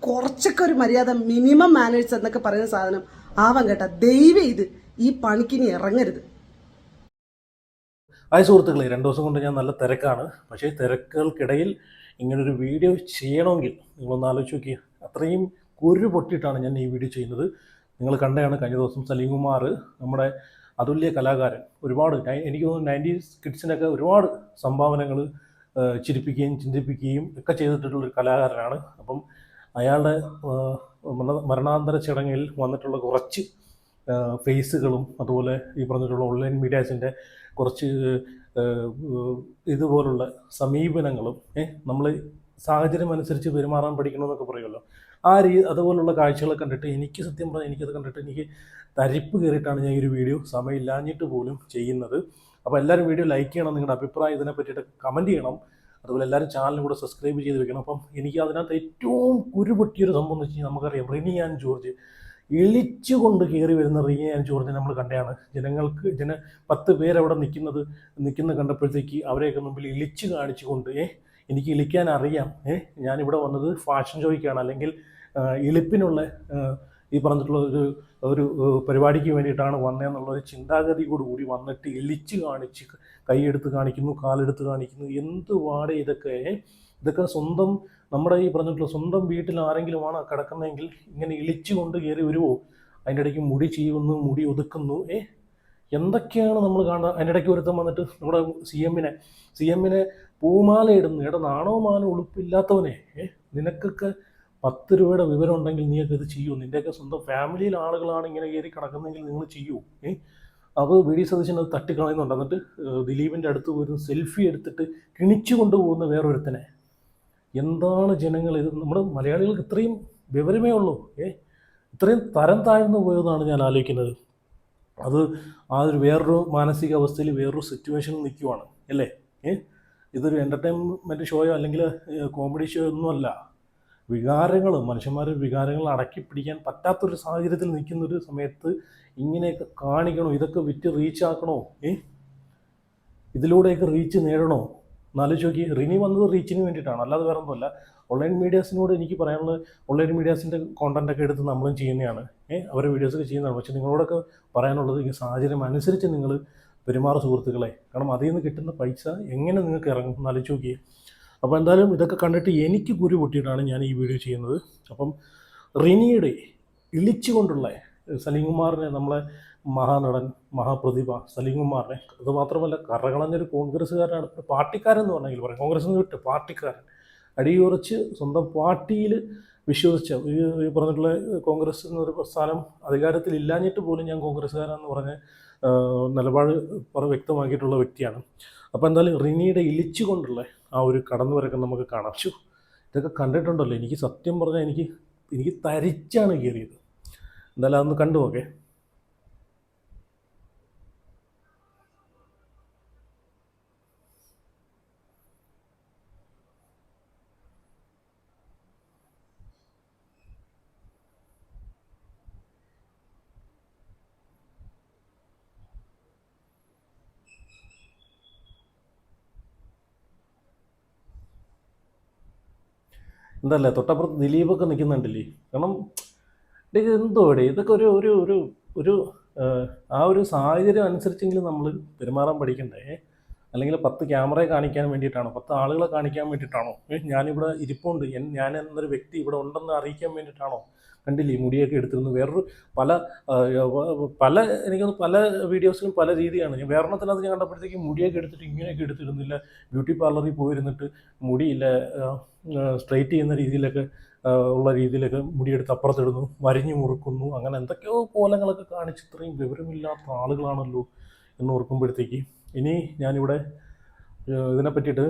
കുറച്ചൊക്കെ ഒരു മര്യാദ, മിനിമം മാനേഴ്സ് എന്നൊക്കെ പറയുന്ന സാധനം ആവാൻ കേട്ടാ. ദയവ് ഇത് ഈ പണിക്കിനി ഇറങ്ങരുത്. സുഹൃത്തുക്കളെ, 2 ദിവസം കൊണ്ട് ഞാൻ നല്ല തിരക്കാണ്. പക്ഷേ തിരക്കുകൾക്കിടയിൽ ഇങ്ങനൊരു വീഡിയോ ചെയ്യണമെങ്കിൽ നിങ്ങളൊന്ന് ആലോചിച്ച് നോക്കിയാൽ അത്രയും കുരു പൊട്ടിയിട്ടാണ് ഞാൻ ഈ വീഡിയോ ചെയ്യുന്നത്. നിങ്ങൾ കണ്ടതാണ് കഴിഞ്ഞ ദിവസം സലീം കുമാർ, നമ്മുടെ അതുല്യ കലാകാരൻ, ഒരുപാട് എനിക്ക് തോന്നുന്നു 90s കിഡ്സിനൊക്കെ ഒരുപാട് സംഭാവനകൾ ചിരിപ്പിക്കുകയും ചിന്തിപ്പിക്കുകയും ഒക്കെ ചെയ്തിട്ടുള്ളൊരു കലാകാരനാണ്. അപ്പം അയാളുടെ മരണാന്തര ചടങ്ങിൽ വന്നിട്ടുള്ള കുറച്ച് ഫേസുകളും അതുപോലെ ഈ പറഞ്ഞിട്ടുള്ള ഓൺലൈൻ മീഡിയാസിൻ്റെ കുറച്ച് ഇതുപോലുള്ള സമീപനങ്ങളും നമ്മൾ സാഹചര്യം അനുസരിച്ച് പെരുമാറാൻ പഠിക്കണമെന്നൊക്കെ പറയുമല്ലോ. അതുപോലുള്ള കാഴ്ചകളെ കണ്ടിട്ട് എനിക്ക് സത്യം പറഞ്ഞാൽ എനിക്കത് കണ്ടിട്ട് എനിക്ക് തരിപ്പ് കയറിയിട്ടാണ് ഞാൻ ഈ ഒരു വീഡിയോ സമയമില്ലാഞ്ഞിട്ട് പോലും ചെയ്യുന്നത്. അപ്പോൾ എല്ലാവരും വീഡിയോ ലൈക്ക് ചെയ്യണം, നിങ്ങളുടെ അഭിപ്രായം ഇതിനെ പറ്റിയിട്ട് കമൻറ്റ് ചെയ്യണം. അതുപോലെ എല്ലാവരും ചാനലും കൂടെ സബ്സ്ക്രൈബ് ചെയ്ത് വെക്കണം. അപ്പം എനിക്ക് അതിനകത്ത് ഏറ്റവും കുരുപൊട്ടിയൊരു സംഭവം എന്ന് വെച്ച് കഴിഞ്ഞാൽ നമുക്കറിയാം, റിനി ആൻഡ് ജോർജ് ഇളിച്ചുകൊണ്ട് കയറി വരുന്ന റിനി ആൻഡ് ജോർജ് നമ്മൾ കണ്ടതാണ്. 10 പേരവിടെ നിൽക്കുന്ന കണ്ടപ്പോഴത്തേക്ക് അവരെയൊക്കെ മുമ്പിൽ ഇളിച്ച് കാണിച്ചുകൊണ്ട് എനിക്ക് ഇളിക്കാൻ അറിയാം, ഞാനിവിടെ വന്നത് ഫാഷൻ ഷോയ്ക്കാണ്, അല്ലെങ്കിൽ ഇളിപ്പിനുള്ള ഈ പറഞ്ഞിട്ടുള്ള ഒരു പരിപാടിക്ക് വേണ്ടിയിട്ടാണ് വന്നതെന്നുള്ളൊരു ചിന്താഗതിയോടുകൂടി വന്നിട്ട് ഇളിച്ച് കാണിച്ച് കൈയെടുത്ത് കാണിക്കുന്നു, കാലെടുത്ത് കാണിക്കുന്നു. എന്തുവാടെ ഇതൊക്കെ സ്വന്തം നമ്മുടെ ഈ പറഞ്ഞിട്ടുള്ള സ്വന്തം വീട്ടിൽ ആരെങ്കിലുമാണ് കിടക്കുന്നതെങ്കിൽ ഇങ്ങനെ ഇളിച്ചു കൊണ്ട് കയറി വരുമോ? അതിൻ്റെ ഇടയ്ക്ക് മുടി ചെയ്യുന്നു, മുടി ഒതുക്കുന്നു, എന്തൊക്കെയാണ് നമ്മൾ കാണുന്നത്. അതിൻ്റെ ഇടയ്ക്ക് ഒരുത്തം വന്നിട്ട് നമ്മുടെ സി എമ്മിനെ പൂമാല ഇടുന്നു. നാണോ മാനോ ഉളുപ്പില്ലാത്തവനെ, നിനക്കൊക്കെ 10 രൂപയുടെ വിവരം ഉണ്ടെങ്കിൽ നീയൊക്കെ ഇത് ചെയ്യൂ. നിൻ്റെയൊക്കെ സ്വന്തം ഫാമിലിയിൽ ആളുകളാണ് ഇങ്ങനെ കയറി കിടക്കുന്നതെങ്കിൽ നിങ്ങൾ ചെയ്യൂ. അത് വി.ഡി. സതീശൻ അത് തട്ടിക്കളയുന്നുണ്ട്. എന്നിട്ട് ദിലീപിൻ്റെ അടുത്ത് പോയിരുന്ന് സെൽഫി എടുത്തിട്ട് കിണിച്ചു കൊണ്ടുപോകുന്ന വേറൊരുത്തനെ. എന്താണ് ജനങ്ങൾ ഇത്? നമ്മുടെ മലയാളികൾക്ക് ഇത്രയും വിവരമേ ഉള്ളൂ, ഇത്രയും തരം താഴ്ന്നു പോയതാണ് ഞാൻ ആലോചിക്കുന്നത്. അത് ഒരു വേറൊരു മാനസികാവസ്ഥയിൽ വേറൊരു സിറ്റുവേഷനിൽ നിൽക്കുവാണ് അല്ലേ? ഇതൊരു എൻ്റർടൈൻമെൻറ്റ് ഷോയോ അല്ലെങ്കിൽ കോമഡി ഷോ ഒന്നുമല്ല. മനുഷ്യന്മാരുടെ വികാരങ്ങൾ അടക്കി പിടിക്കാൻ പറ്റാത്തൊരു സാഹചര്യത്തിൽ നിൽക്കുന്നൊരു സമയത്ത് ഇങ്ങനെയൊക്കെ കാണിക്കണോ? ഇതൊക്കെ വിറ്റ് റീച്ച് ആക്കണോ? ഇതിലൂടെയൊക്കെ റീച്ച് നേടണോ? എന്നാലോചിച്ച് നോക്കി. റിനി വന്നത് റീച്ചിന് വേണ്ടിയിട്ടാണ്, അല്ലാതെ വേറെ ഒന്നുമല്ല. ഓൺലൈൻ മീഡിയാസിനോട് എനിക്ക് പറയാനുള്ളത്, ഓൺലൈൻ മീഡിയാസിൻ്റെ കോണ്ടൻറ്റൊക്കെ എടുത്ത് നമ്മളും ചെയ്യുന്നതാണ്, അവരുടെ വീഡിയോസൊക്കെ ചെയ്യുന്നതാണ്. പക്ഷേ നിങ്ങളോടൊക്കെ പറയാനുള്ളത്, ഈ സാഹചര്യം അനുസരിച്ച് നിങ്ങൾ പെരുമാറും സുഹൃത്തുക്കളെ. കാരണം അതിൽ നിന്ന് കിട്ടുന്ന പൈസ എങ്ങനെ നിങ്ങൾക്ക് ഇറങ്ങും എന്നാലോചിച്ച് നോക്കി. അപ്പോൾ എന്തായാലും ഇതൊക്കെ കണ്ടിട്ട് എനിക്ക് കുരു പൊട്ടിയിട്ടാണ് ഞാൻ ഈ വീഡിയോ ചെയ്യുന്നത്. അപ്പം റിനിയുടെ ഇളിച്ചുകൊണ്ടുള്ള സലീം കുമാറിനെ, നമ്മളെ മഹാനടൻ മഹാപ്രതിഭ സലീം കുമാറിനെ, അത് മാത്രമല്ല കറകളഞ്ഞൊരു കോൺഗ്രസ്സുകാരനാണ്, പാർട്ടിക്കാരെന്ന് പറഞ്ഞെങ്കിൽ പറയാം, കോൺഗ്രസ് നിന്ന് വിട്ട് പാർട്ടിക്കാരൻ, അടിയുറച്ച് സ്വന്തം പാർട്ടിയിൽ വിശ്വസിച്ച ഈ പറഞ്ഞിട്ടുള്ള കോൺഗ്രസ് എന്നൊരു പ്രസ്ഥാനം അധികാരത്തിൽ ഇല്ലാഞ്ഞിട്ട് പോലും ഞാൻ കോൺഗ്രസ്സുകാരാണെന്ന് പറഞ്ഞ് നിലപാട് വ്യക്തമാക്കിയിട്ടുള്ള വ്യക്തിയാണ്. അപ്പോൾ എന്തായാലും റിനിയുടെ ഇളിച്ചുകൊണ്ടുള്ള ആ ഒരു കടന്നുവരക്കം നമുക്ക് കാണാം. ഇതൊക്കെ കണ്ടിട്ടുണ്ടല്ലോ, എനിക്ക് സത്യം പറഞ്ഞാൽ എനിക്ക് തരിച്ചാണ് കയറിയത്. എന്തായാലും അതൊന്ന് കണ്ടു നോക്കേ. എന്തല്ലേ തൊട്ടപ്പുറത്ത് ദിലീപൊക്കെ നിൽക്കുന്നുണ്ടല്ലേ? കാരണം ഇതൊക്കെ ഒരു ആ ഒരു സാഹചര്യം അനുസരിച്ചെങ്കിലും നമ്മൾ പെരുമാറാൻ പഠിക്കണ്ടേ? അല്ലെങ്കിൽ 10 ക്യാമറയെ കാണിക്കാൻ വേണ്ടിയിട്ടാണോ? 10 ആളുകളെ കാണിക്കാൻ വേണ്ടിയിട്ടാണോ? ഞാനിവിടെ ഇരിപ്പുണ്ട്, ഞാൻ എന്നൊരു വ്യക്തി ഇവിടെ ഉണ്ടെന്ന് അറിയിക്കാൻ വേണ്ടിയിട്ടാണോ? കണ്ടില്ലേ, മുടിയൊക്കെ എടുത്തിരുന്നു. വേറൊരു എനിക്കൊന്ന് പല വീഡിയോസിലും പല രീതിയാണ്. ഞാൻ വേറെണ്ണത്തിനകത്ത് ഞാൻ കണ്ടപ്പോഴത്തേക്ക് മുടിയൊക്കെ എടുത്തിട്ട് ഇങ്ങനെയൊക്കെ എടുത്തിരുന്നില്ല, ബ്യൂട്ടി പാർലറിൽ പോയിരുന്നിട്ട് മുടിയില്ല സ്ട്രെയിറ്റ് ചെയ്യുന്ന രീതിയിലൊക്കെ ഉള്ള രീതിയിലൊക്കെ മുടിയെടുത്ത് അപ്പുറത്തിടുന്നു, വരിഞ്ഞു മുറുക്കുന്നു, അങ്ങനെ എന്തൊക്കെയോ കോലങ്ങളൊക്കെ കാണിച്ച് ഇത്രയും വിവരമില്ലാത്ത ആളുകളാണല്ലോ എന്ന് ഓർക്കുമ്പോഴത്തേക്ക്. ഇനി ഞാനിവിടെ ഇതിനെ പറ്റിയിട്ട്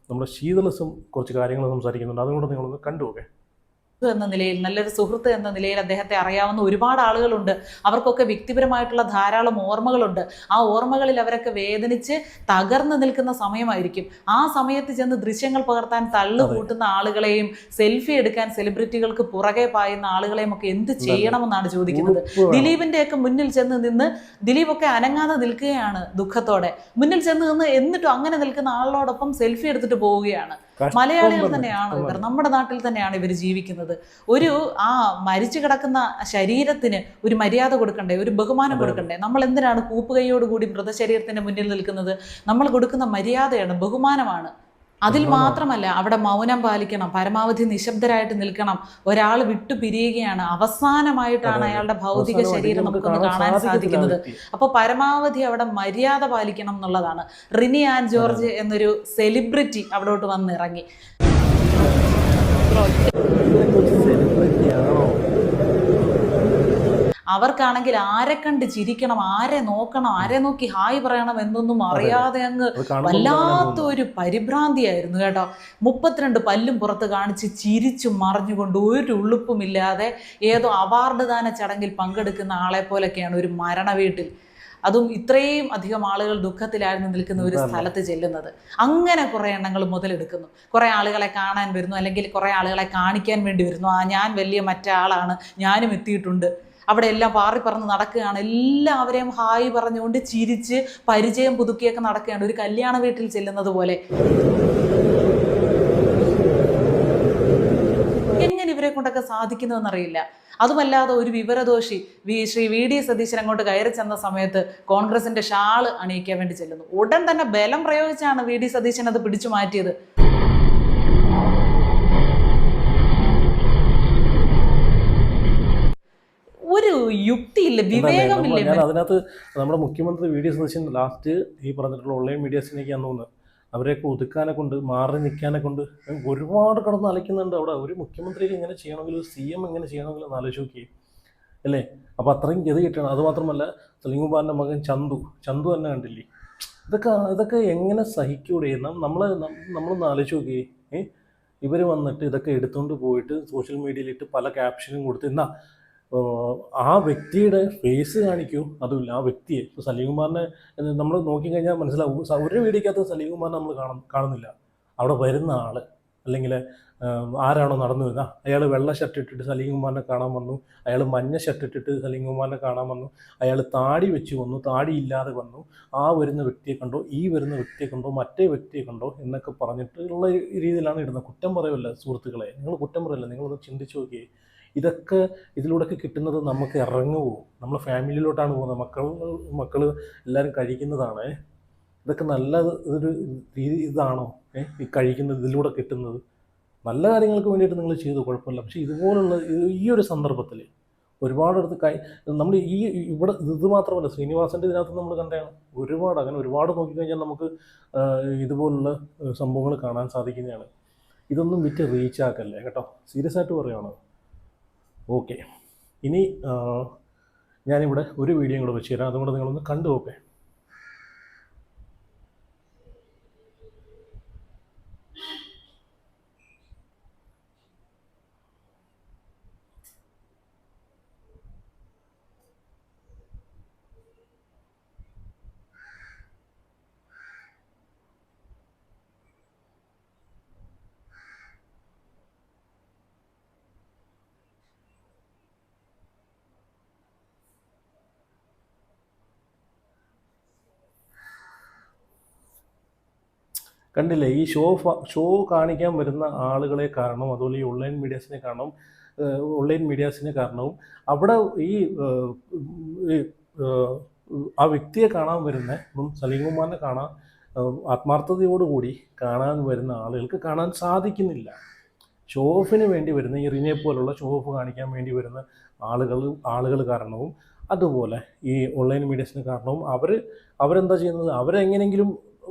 നമ്മുടെ ശീതളസും കുറച്ച് കാര്യങ്ങൾ സംസാരിക്കുന്നുണ്ട്, അതുകൊണ്ട് നിങ്ങളൊന്ന് കണ്ടുപോകെ. എന്ന നിലയിൽ, നല്ലൊരു സുഹൃത്ത് എന്ന നിലയിൽ അദ്ദേഹത്തെ അറിയാവുന്ന ഒരുപാട് ആളുകളുണ്ട്. അവർക്കൊക്കെ വ്യക്തിപരമായിട്ടുള്ള ധാരാളം ഓർമ്മകളുണ്ട്. ആ ഓർമ്മകളിൽ അവരൊക്കെ വേദനിച്ച് തകർന്നു നിൽക്കുന്ന സമയമായിരിക്കും. ആ സമയത്ത് ചെന്ന് ദൃശ്യങ്ങൾ പകർത്താൻ തള്ളുകൂട്ടുന്ന ആളുകളെയും സെൽഫി എടുക്കാൻ സെലിബ്രിറ്റികൾക്ക് പുറകെ പായുന്ന ആളുകളെയും ഒക്കെ എന്ത് ചെയ്യണമെന്നാണ് ചോദിക്കുന്നത്. ദിലീപിന്റെയൊക്കെ മുന്നിൽ ചെന്ന് നിന്ന് ദിലീപൊക്കെ അനങ്ങാതെ നിൽക്കുകയാണ് ദുഃഖത്തോടെ. മുന്നിൽ ചെന്ന് നിന്ന് എന്നിട്ടും അങ്ങനെ നിൽക്കുന്ന ആളിനോടൊപ്പം സെൽഫി എടുത്തിട്ട് പോവുകയാണ്. മലയാളികൾ തന്നെയാണ് ഇവർ, നമ്മുടെ നാട്ടിൽ തന്നെയാണ് ഇവർ ജീവിക്കുന്നത്. ഒരു മരിച്ചു കിടക്കുന്ന ശരീരത്തിന് ഒരു മര്യാദ കൊടുക്കണ്ടേ, ഒരു ബഹുമാനം കൊടുക്കണ്ടേ? നമ്മൾ എന്തിനാണ് കൂപ്പുകൈയോടുകൂടി മൃതശരീരത്തിന്റെ മുന്നിൽ നിൽക്കുന്നത്? നമ്മൾ കൊടുക്കുന്ന മര്യാദയാണ്, ബഹുമാനമാണ്. അതിൽ മാത്രമല്ല, അവിടെ മൗനം പാലിക്കണം, പരമാവധി നിശബ്ദരായിട്ട് നിൽക്കണം. ഒരാൾ വിട്ടു പിരിയുകയാണ്, അവസാനമായിട്ടാണ് അയാളുടെ ഭൗതിക ശരീരം നമുക്കൊന്ന് കാണാൻ സാധിക്കുന്നത്. അപ്പോൾ പരമാവധി അവിടെ മര്യാദ പാലിക്കണം എന്നുള്ളതാണ്. റിനി ആൻ ജോർജ് എന്നൊരു സെലിബ്രിറ്റി അവിടോട്ട് വന്നിറങ്ങി. അവർക്കാണെങ്കിൽ ആരെ കണ്ട് ചിരിക്കണം, ആരെ നോക്കണം, ആരെ നോക്കി ഹായ് പറയണം എന്നൊന്നും അറിയാതെ അങ്ങ് വല്ലാത്തൊരു പരിഭ്രാന്തിയായിരുന്നു കേട്ടോ. 32 പല്ലും പുറത്ത് കാണിച്ച് ചിരിച്ചു മറിഞ്ഞുകൊണ്ട് ഒരു ഉളുപ്പുമില്ലാതെ ഏതോ അവാർഡ് ദാന ചടങ്ങിൽ പങ്കെടുക്കുന്ന ആളെ പോലൊക്കെയാണ് ഒരു മരണ വീട്ടിൽ, അതും ഇത്രയും അധികം ആളുകൾ ദുഃഖത്തിലായിരുന്നു നിൽക്കുന്ന ഒരു സ്ഥലത്ത് ചെല്ലുന്നത്. അങ്ങനെ കുറേ എണ്ണങ്ങൾ മുതലെടുക്കുന്നു. കുറേ ആളുകളെ കാണാൻ വരുന്നു, അല്ലെങ്കിൽ കുറേ ആളുകളെ കാണിക്കാൻ വേണ്ടി വരുന്നു. ഞാൻ വലിയ മറ്റാളാണ്, ഞാനും എത്തിയിട്ടുണ്ട്. അവിടെ എല്ലാം പാറിപ്പറന്ന് നടക്കുകയാണ്. എല്ലാവരെയും ഹായ് പറഞ്ഞുകൊണ്ട് ചിരിച്ച് പരിചയം പുതുക്കിയൊക്കെ നടക്കുകയാണ്, ഒരു കല്യാണ വീട്ടിൽ ചെല്ലുന്നത് പോലെ. എങ്ങനെ ഇവരെ കൊണ്ടൊക്കെ സാധിക്കുന്നുവെന്നറിയില്ല. അതുമല്ലാതെ ഒരു വിവരദോഷി ശ്രീ VD സതീശൻ അങ്ങോട്ട് കയറി ചെന്ന സമയത്ത് കോൺഗ്രസിന്റെ ഷാള് അണിയിക്കാൻ വേണ്ടി ചെല്ലുന്നു. ഉടൻ തന്നെ ബലം പ്രയോഗിച്ചാണ് VD സതീശൻ അത് പിടിച്ചു മാറ്റിയത്. ഒരു യുക്തിയില്ല, വിവേകമില്ല. ഞാൻ അതിനകത്ത് നമ്മുടെ മുഖ്യമന്ത്രി VD സതീശൻ ലാസ്റ്റ് ഈ പറഞ്ഞിട്ടുള്ള ഓൺലൈൻ മീഡിയാസിനൊക്കെയാന്ന് തോന്നുന്നത്, അവരെയൊക്കെ ഒതുക്കാനെ കൊണ്ട്, മാറി നിൽക്കാനെ കൊണ്ട് ഒരുപാട് കടന്ന് അലയ്ക്കുന്നുണ്ട്. അവിടെ ഒരു മുഖ്യമന്ത്രിക്ക് ഇങ്ങനെ ചെയ്യണമെങ്കിൽ, ഒരു CM ഇങ്ങനെ ചെയ്യണമെങ്കിൽ ഒന്ന് ആലോചിച്ച് നോക്കി അല്ലേ? അപ്പോൾ അത്രയും ഗതി കിട്ടണം. അതുമാത്രമല്ല, സലീംകുമാറിൻ്റെ മകൻ ചന്തു തന്നെ കണ്ടില്ലേ? ഇതൊക്കെ എങ്ങനെ സഹിക്കൂടെ? നമ്മളൊന്ന് ആലോചിച്ച് നോക്കിയേ. ഇവർ വന്നിട്ട് ഇതൊക്കെ എടുത്തുകൊണ്ട് പോയിട്ട് സോഷ്യൽ മീഡിയയിലിട്ട് പല ക്യാപ്ഷനും കൊടുത്ത്, എന്നാ ആ വ്യക്തിയുടെ ഫേസ് കാണിക്കൂ. അതുമില്ല, ആ വ്യക്തിയെ ഇപ്പോൾ സലീംകുമാറിനെ നമ്മൾ നോക്കിക്കഴിഞ്ഞാൽ മനസ്സിലാവും. ഒരു വീഡിയോക്കകത്ത് സലീംകുമാറിനെ നമ്മൾ കാണുന്നില്ല. അവിടെ വരുന്ന ആൾ അല്ലെങ്കിൽ ആരാണോ നടന്നു വരുന്നത്, അയാൾ വെള്ള ഷർട്ട് ഇട്ടിട്ട് സലീംകുമാറിനെ കാണാൻ വന്നു, അയാൾ മഞ്ഞ ഷർട്ട് ഇട്ടിട്ട് സലീംകുമാറിനെ കാണാൻ വന്നു, അയാൾ താടി വെച്ച് വന്നു, താടി ഇല്ലാതെ വന്നു, ആ വരുന്ന വ്യക്തിയെ കണ്ടോ, ഈ വരുന്ന വ്യക്തിയെ കണ്ടോ, മറ്റേ വ്യക്തിയെ കണ്ടോ എന്നൊക്കെ പറഞ്ഞിട്ടുള്ള രീതിയിലാണ് ഇടുന്നത്. കുറ്റം പറയുമല്ല സുഹൃത്തുക്കളെ, നിങ്ങൾ കുറ്റം പറയല്ല, നിങ്ങളൊന്ന് ചിന്തിച്ച് നോക്കിയേ. ഇതിലൂടെയൊക്കെ കിട്ടുന്നത് നമുക്ക് ഇറങ്ങുമോ? നമ്മൾ ഫാമിലിയിലോട്ടാണ് പോകുന്നത്, മക്കൾ എല്ലാവരും കഴിക്കുന്നതാണ്. ഇതൊക്കെ നല്ല ഒരു രീതി ഇതാണോ ഈ കഴിക്കുന്നത്, ഇതിലൂടെ കിട്ടുന്നത്? നല്ല കാര്യങ്ങൾക്ക് വേണ്ടിയിട്ട് നിങ്ങൾ ചെയ്തു, കുഴപ്പമില്ല. പക്ഷേ ഇതുപോലുള്ള ഈ ഒരു സന്ദർഭത്തിൽ ഒരുപാടടുത്ത് നമ്മൾ ഇവിടെ ഇത് മാത്രമല്ല, ശ്രീനിവാസൻ്റെ ഇതിനകത്ത് നമ്മൾ കണ്ടതാണ് ഒരുപാട് നോക്കിക്കഴിഞ്ഞാൽ നമുക്ക് ഇതുപോലുള്ള സംഭവങ്ങൾ കാണാൻ സാധിക്കുന്നതാണ്. ഇതൊന്നും വിറ്റ് റീച്ചാക്കല്ലേ കേട്ടോ, സീരിയസ് ആയിട്ട് പറയുകയാണ്. ഓക്കെ, ഇനി ഞാനിവിടെ ഒരു വീഡിയോ കൂടെ വെച്ച് തരാം, അതുകൊണ്ട് നിങ്ങളൊന്ന് കണ്ടു നോക്കേ. കണ്ടില്ലേ, ഈ ഷോ കാണിക്കാൻ വരുന്ന ആളുകളെ കാരണം, അതുപോലെ ഈ ഓൺലൈൻ മീഡിയാസിനെ കാരണവും അവിടെ ഈ ആ വ്യക്തിയെ കാണാൻ വരുന്ന സലീംകുമാറിനെ കാണാൻ ആത്മാർത്ഥതയോടുകൂടി കാണാൻ വരുന്ന ആളുകൾക്ക് കാണാൻ സാധിക്കുന്നില്ല. ഷോ ഓഫിന് വേണ്ടി വരുന്ന ഈ റിനെ പോലുള്ള ഷോ ഓഫ് കാണിക്കാൻ വേണ്ടി വരുന്ന ആളുകൾ കാരണവും, അതുപോലെ ഈ ഓൺലൈൻ മീഡിയാസിന് കാരണവും അവരെന്താ ചെയ്യുന്നത്? അവരെങ്ങനെയെങ്കിലും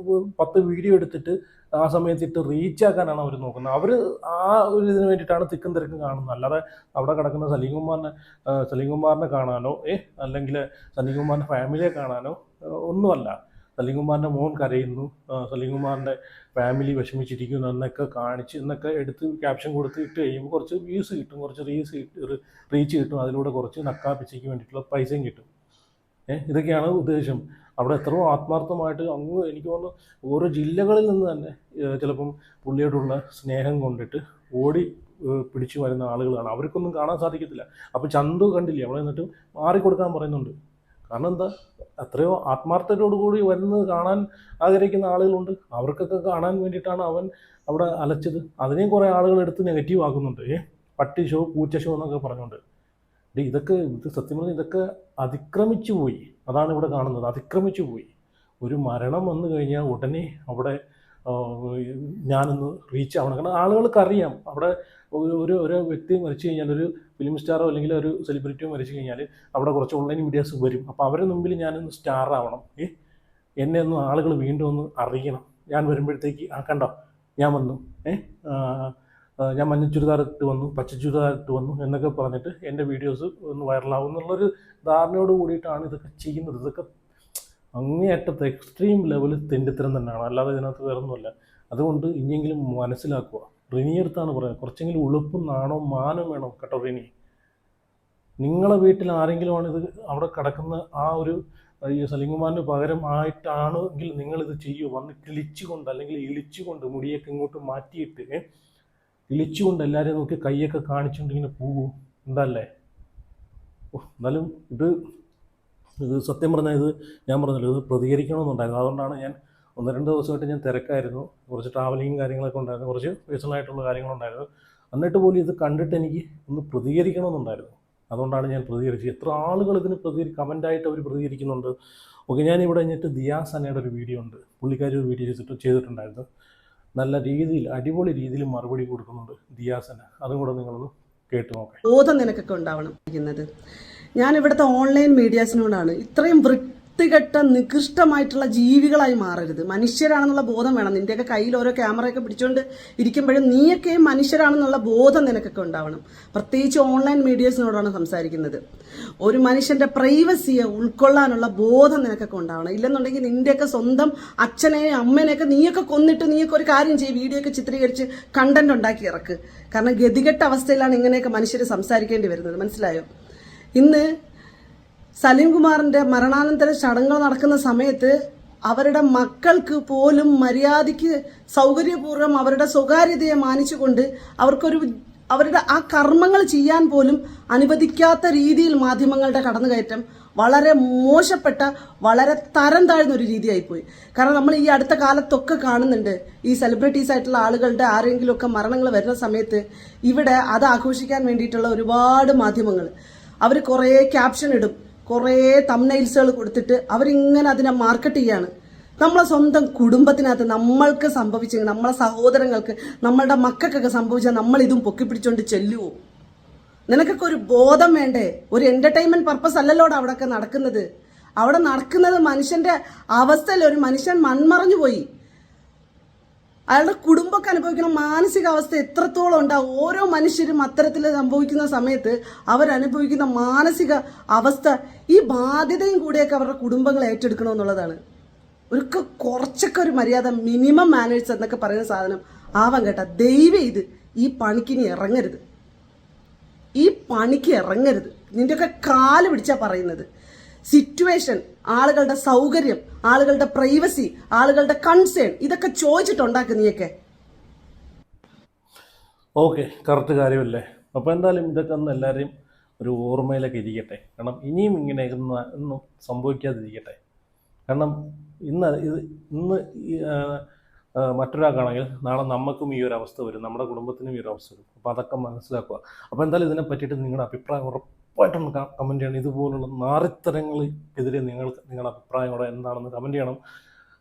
10 വീഡിയോ എടുത്തിട്ട് ആ സമയത്തിട്ട് റീച്ചാക്കാനാണ് അവർ നോക്കുന്നത്. അവർ ആ ഒരു ഇതിന് വേണ്ടിയിട്ടാണ് തിക്കും തിരക്കും കാണുന്നത്. അല്ലാതെ അവിടെ കിടക്കുന്ന സലീംകുമാറിനെ കാണാനോ അല്ലെങ്കിൽ സലീംകുമാറിൻ്റെ ഫാമിലിയെ കാണാനോ ഒന്നുമല്ല. സലീംകുമാറിൻ്റെ മോൻ കരയുന്നു, സലീംകുമാറിൻ്റെ ഫാമിലി വിഷമിച്ചിരിക്കുന്നു എന്നൊക്കെ എടുത്ത് ക്യാപ്ഷൻ കൊടുത്ത് ഇട്ട് കഴിയുമ്പോൾ കുറച്ച് വ്യൂസ് കിട്ടും, കുറച്ച് റീച്ച് കിട്ടും, അതിലൂടെ കുറച്ച് നക്കാപ്പിച്ചയ്ക്ക് വേണ്ടിയിട്ടുള്ള പൈസയും കിട്ടും. ഇതൊക്കെയാണ് ഉദ്ദേശം. അവിടെ എത്രയോ ആത്മാർത്ഥമായിട്ട് എനിക്ക് തോന്നുന്നു ഓരോ ജില്ലകളിൽ നിന്ന് തന്നെ ചിലപ്പം പുള്ളിയോടുള്ള സ്നേഹം കൊണ്ടിട്ട് ഓടി പിടിച്ചു വരുന്ന ആളുകളാണ്. അവർക്കൊന്നും കാണാൻ സാധിക്കത്തില്ല. അപ്പോൾ ചന്തു കണ്ടില്ലേ, അവിടെ നിന്നിട്ട് മാറിക്കൊടുക്കാൻ പറയുന്നുണ്ട്. കാരണം എന്താ, എത്രയോ ആത്മാർത്ഥതയോടുകൂടി വരുന്നത് കാണാൻ ആഗ്രഹിക്കുന്ന ആളുകളുണ്ട്. അവർക്കൊക്കെ കാണാൻ വേണ്ടിയിട്ടാണ് അവൻ അവിടെ അലച്ചത്. അതിനെയും കുറേ ആളുകൾ എടുത്ത് നെഗറ്റീവ് ആക്കുന്നുണ്ട്. പട്ടി ഷോ, പൂച്ച ഷോ എന്നൊക്കെ പറഞ്ഞുകൊണ്ട്. ഇത് സത്യം പറഞ്ഞാൽ ഇതൊക്കെ അതിക്രമിച്ചു പോയി. അതാണ് ഇവിടെ കാണുന്നത്, അതിക്രമിച്ചു പോയി. ഒരു മരണം വന്നു കഴിഞ്ഞാൽ ഉടനെ അവിടെ ഞാനൊന്ന് റീച്ച് ആവണം. കാരണം ആളുകൾക്കറിയാം അവിടെ ഒരു വ്യക്തി മരിച്ചു കഴിഞ്ഞാൽ, ഒരു ഫിലിം സ്റ്റാറോ അല്ലെങ്കിൽ ഒരു സെലിബ്രിറ്റിയോ മരിച്ചു കഴിഞ്ഞാൽ അവിടെ കുറച്ച് ഓൺലൈൻ മീഡിയാസ് വരും. അപ്പോൾ അവരുടെ മുമ്പിൽ ഞാനൊന്ന് സ്റ്റാർ ആവണം. എന്നെ ഒന്ന് ആളുകൾ വീണ്ടും ഒന്ന് അറിയണം. ഞാൻ വരുമ്പോഴത്തേക്ക് കണ്ടോ ഞാൻ വന്നു, ഞാൻ മഞ്ഞ ചുരിദാറിട്ട് വന്നു, പച്ച ചുരിദാറിട്ട് വന്നു എന്നൊക്കെ പറഞ്ഞിട്ട് എൻ്റെ വീഡിയോസ് ഒന്ന് വൈറലാവും എന്നുള്ളൊരു ധാരണയോട് കൂടിയിട്ടാണ് ഇതൊക്കെ ചെയ്യുന്നത്. ഇതൊക്കെ അങ്ങേയറ്റത്ത് എക്സ്ട്രീം ലെവൽ തെണ്ടിത്തരം തന്നെയാണ്, അല്ലാതെ ഇതിനകത്ത് വേറൊന്നുമല്ല. അതുകൊണ്ട് ഇനിയെങ്കിലും മനസ്സിലാക്കുക. റിനിയർത്താണ് പറയുന്നത്, കുറച്ചെങ്കിലും ഉളുപ്പും നാണവും മാനം വേണം കേട്ടോ റിനി. നിങ്ങളെ വീട്ടിൽ ആരെങ്കിലും ആണ് ഇത് അവിടെ കിടക്കുന്ന ആ ഒരു ഈ സലീംകുമാറിന് പകരം ആയിട്ടാണെങ്കിൽ നിങ്ങളിത് ചെയ്യൂ. വന്ന് കിളിച്ചുകൊണ്ട് അല്ലെങ്കിൽ ഇളിച്ചുകൊണ്ട് മുടിയൊക്കെ ഇങ്ങോട്ട് മാറ്റിയിട്ട് ഇളിച്ചുകൊണ്ട് എല്ലാവരെയും നോക്കി കൈയൊക്കെ കാണിച്ചുകൊണ്ട് ഇങ്ങനെ പോകൂ. എന്തല്ലേ എന്നാലും ഇത് സത്യം പറഞ്ഞാൽ ഞാൻ പറഞ്ഞല്ലോ, ഇത് പ്രതികരിക്കണമെന്നുണ്ടായിരുന്നു. അതുകൊണ്ടാണ് ഞാൻ 1-2 ദിവസമായിട്ട് ഞാൻ തിരക്കായിരുന്നു. കുറച്ച് ട്രാവലിങ്ങും കാര്യങ്ങളൊക്കെ ഉണ്ടായിരുന്നു, കുറച്ച് പേഴ്സണലായിട്ടുള്ള കാര്യങ്ങളുണ്ടായിരുന്നു. എന്നിട്ട് പോലും ഇത് കണ്ടിട്ട് എനിക്ക് ഒന്ന് പ്രതികരിക്കണമെന്നുണ്ടായിരുന്നു. അതുകൊണ്ടാണ് ഞാൻ പ്രതികരിച്ചത്. എത്ര ആളുകൾ ഇതിന് കമൻ്റായിട്ട് അവർ പ്രതികരിക്കുന്നുണ്ട്. ഓക്കെ, ഞാനിവിടെ കഴിഞ്ഞിട്ട് ദിയാസനയുടെ ഒരു വീഡിയോ ഉണ്ട്, പുള്ളിക്കാരി ഒരു വീഡിയോ ചെയ്തിട്ടുണ്ടായിരുന്നു. നല്ല രീതിയിൽ, അടിപൊളി രീതിയിൽ മറുപടി കൊടുക്കുന്നുണ്ട് ദിയാസന. അതും കൂടെ നിങ്ങളൊന്ന് കേട്ട് നോക്കാം. ബോധം നിനക്കൊക്കെ ഉണ്ടാവണം. ഞാൻ ഇവിടുത്തെ ഓൺലൈൻ മീഡിയാസിനോടാണ്, ഇത്രയും വൃത്തികെട്ട നികൃഷ്ടമായിട്ടുള്ള ജീവികളായി മാറരുത്. മനുഷ്യരാണെന്നുള്ള ബോധം വേണം. നിന്റെയൊക്കെ കയ്യിൽ ഓരോ ക്യാമറയൊക്കെ പിടിച്ചുകൊണ്ട് ഇരിക്കുമ്പോഴും നീയൊക്കെ മനുഷ്യരാണെന്നുള്ള ബോധം നിനക്കൊക്കെ ഉണ്ടാവണം. പ്രത്യേകിച്ച് ഓൺലൈൻ മീഡിയാസിനോടാണ് സംസാരിക്കുന്നത്. ഒരു മനുഷ്യന്റെ പ്രൈവസിയെ ഉൾക്കൊള്ളാനുള്ള ബോധം നിനക്കൊക്കെ ഉണ്ടാവണം. ഇല്ലെന്നുണ്ടെങ്കിൽ നിന്റെയൊക്കെ സ്വന്തം അച്ഛനെയും അമ്മേനെയൊക്കെ നീയൊക്കെ കൊന്നിട്ട് നീയൊക്കെ ഒരു കാര്യം ചെയ്യും, വീഡിയോ ഒക്കെ ചിത്രീകരിച്ച് കണ്ടന്റ് ഉണ്ടാക്കി ഇറക്ക്. കാരണം ഗതികെട്ട അവസ്ഥയിലാണ് ഇങ്ങനെയൊക്കെ മനുഷ്യർ സംസാരിക്കേണ്ടി വരുന്നത്. മനസ്സിലായോ? ഇന്ന് സലീംകുമാറിന്റെ മരണാനന്തര ചടങ്ങുകൾ നടക്കുന്ന സമയത്ത് അവരുടെ മക്കൾക്ക് പോലും മര്യാദയ്ക്ക് സൗകര്യപൂർവ്വം അവരുടെ സ്വകാര്യതയെ മാനിച്ചുകൊണ്ട് അവരുടെ ആ കർമ്മങ്ങൾ ചെയ്യാൻ പോലും അനുവദിക്കാത്ത രീതിയിൽ മാധ്യമങ്ങളുടെ കടന്നുകയറ്റം വളരെ മോശപ്പെട്ട, വളരെ തരം താഴ്ന്ന ഒരു രീതിയായിപ്പോയി. കാരണം നമ്മൾ ഈ അടുത്ത കാലത്തൊക്കെ കാണുന്നുണ്ട്, ഈ സെലിബ്രിറ്റീസ് ആയിട്ടുള്ള ആളുകളുടെ ആരെങ്കിലുമൊക്കെ മരണങ്ങൾ വരുന്ന സമയത്ത് ഇവിടെ അത് ആഘോഷിക്കാൻ വേണ്ടിയിട്ടുള്ള ഒരുപാട് മാധ്യമങ്ങൾ അവർ കുറേ ക്യാപ്ഷൻ ഇടും, കുറേ തംബ്നെയിൽസുകൾ കൊടുത്തിട്ട് അവരിങ്ങനെ അതിനെ മാർക്കറ്റ് ചെയ്യാണ്. നമ്മളെ സ്വന്തം കുടുംബത്തിനകത്ത് നമ്മൾക്ക് സംഭവിച്ചെങ്കിൽ, നമ്മളെ സഹോദരങ്ങൾക്ക്, നമ്മളുടെ മക്കൾക്കൊക്കെ സംഭവിച്ചാൽ നമ്മൾ ഇതും പൊക്കിപ്പിടിച്ചോണ്ട് ചെല്ലുവോ? നിനക്കൊക്കെ ഒരു ബോധം വേണ്ടേ? ഒരു എന്റർടൈൻമെന്റ് പർപ്പസ് അല്ലല്ലോ അവിടെയൊക്കെ നടക്കുന്നത്. അവിടെ നടക്കുന്നത് മനുഷ്യന്റെ അവസ്ഥയിൽ ഒരു മനുഷ്യൻ മൺമറഞ്ഞു പോയി. അയാളുടെ കുടുംബമൊക്കെ അനുഭവിക്കുന്ന മാനസികാവസ്ഥ എത്രത്തോളം ഉണ്ടാവും. ഓരോ മനുഷ്യരും അത്തരത്തിൽ സംഭവിക്കുന്ന സമയത്ത് അവരനുഭവിക്കുന്ന മാനസിക അവസ്ഥ, ഈ ബാധ്യതയും കൂടിയൊക്കെ അവരുടെ കുടുംബങ്ങൾ ഏറ്റെടുക്കണമെന്നുള്ളതാണ്. കുറച്ചൊക്കെ ഒരു മര്യാദ, മിനിമം മാനേഴ്സ് എന്നൊക്കെ പറയുന്ന സാധനം ആവാൻ കേട്ട. ദയവ് ഇത് ഈ പണിക്കിനി ഇറങ്ങരുത്, ഈ പണിക്ക് ഇറങ്ങരുത്. നിന്റെയൊക്കെ കാല് പിടിച്ചാ പറയുന്നത്. സിറ്റുവേഷൻ, ആളുകളുടെ സൗകര്യം, ആളുകളുടെ പ്രൈവസി, ആളുകളുടെ കൺസേൺ, ഇതൊക്കെ ചോദിച്ചിട്ടുണ്ടാക്കുക നീയൊക്കെ. ഓക്കെ, കറക്റ്റ് കാര്യമല്ലേ? അപ്പോൾ എന്തായാലും ഇതൊക്കെ ഒന്ന് എല്ലാവരെയും ഒരു ഓർമ്മയിലൊക്കെ ഇരിക്കട്ടെ. കാരണം ഇനിയും ഇങ്ങനെ ഒന്നും സംഭവിക്കാതിരിക്കട്ടെ. കാരണം ഇന്ന് മറ്റൊരാൾക്കാണെങ്കിൽ നാളെ നമുക്കും ഈ ഒരു അവസ്ഥ വരും, നമ്മുടെ കുടുംബത്തിനും ഈ ഒരു അവസ്ഥ വരും. അപ്പോൾ അതൊക്കെ മനസ്സിലാക്കുക. അപ്പോൾ എന്തായാലും ഇതിനെ പറ്റിയിട്ട് നിങ്ങളുടെ അഭിപ്രായം ഉറപ്പായിട്ടൊന്ന് കമൻറ്റ് ചെയ്യണം. ഇതുപോലുള്ള നാറിത്തരങ്ങൾക്കെതിരെ നിങ്ങളുടെ അഭിപ്രായം കൂടെ എന്താണെന്ന് കമൻറ്റ് ചെയ്യണം.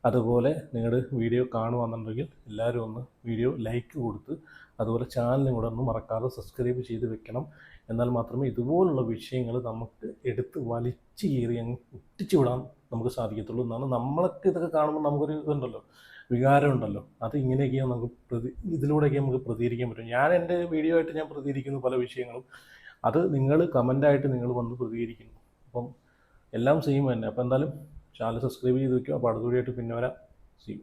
അതുപോലെ നിങ്ങളുടെ വീഡിയോ കാണുകയാണെന്നുണ്ടെങ്കിൽ എല്ലാവരും ഒന്ന് വീഡിയോ ലൈക്ക് കൊടുത്ത് അതുപോലെ ചാനലിനും കൂടെ ഒന്ന് മറക്കാതെ സബ്സ്ക്രൈബ് ചെയ്ത് വെക്കണം. എന്നാൽ മാത്രമേ ഇതുപോലുള്ള വിഷയങ്ങൾ നമുക്ക് എടുത്ത് വലിച്ചു കീറി അങ്ങ് ഒട്ടിച്ചു വിടാൻ നമുക്ക് സാധിക്കത്തുള്ളൂ എന്നാണ്. നമ്മളൊക്കെ ഇതൊക്കെ കാണുമ്പോൾ നമുക്കൊരു ഇതുണ്ടല്ലോ, വികാരമുണ്ടല്ലോ, അത് ഇങ്ങനെയൊക്കെയാണ് നമുക്ക് ഇതിലൂടെയൊക്കെ നമുക്ക് പ്രതികരിക്കാൻ പറ്റും. ഞാൻ എൻ്റെ വീഡിയോ ആയിട്ട് ഞാൻ പ്രതികരിക്കുന്നു പല വിഷയങ്ങളും, അത് നിങ്ങൾ കമൻ്റായിട്ട് നിങ്ങൾ വന്ന് പ്രതികരിക്കുന്നു. അപ്പം എല്ലാം സെയിം തന്നെ. അപ്പോൾ എന്തായാലും ചാനൽ സബ്സ്ക്രൈബ് ചെയ്ത് വയ്ക്കുക. അപ്പോൾ അടുത്ത വീഡിയോ ആയിട്ട് പിന്നെ വരാം. See you.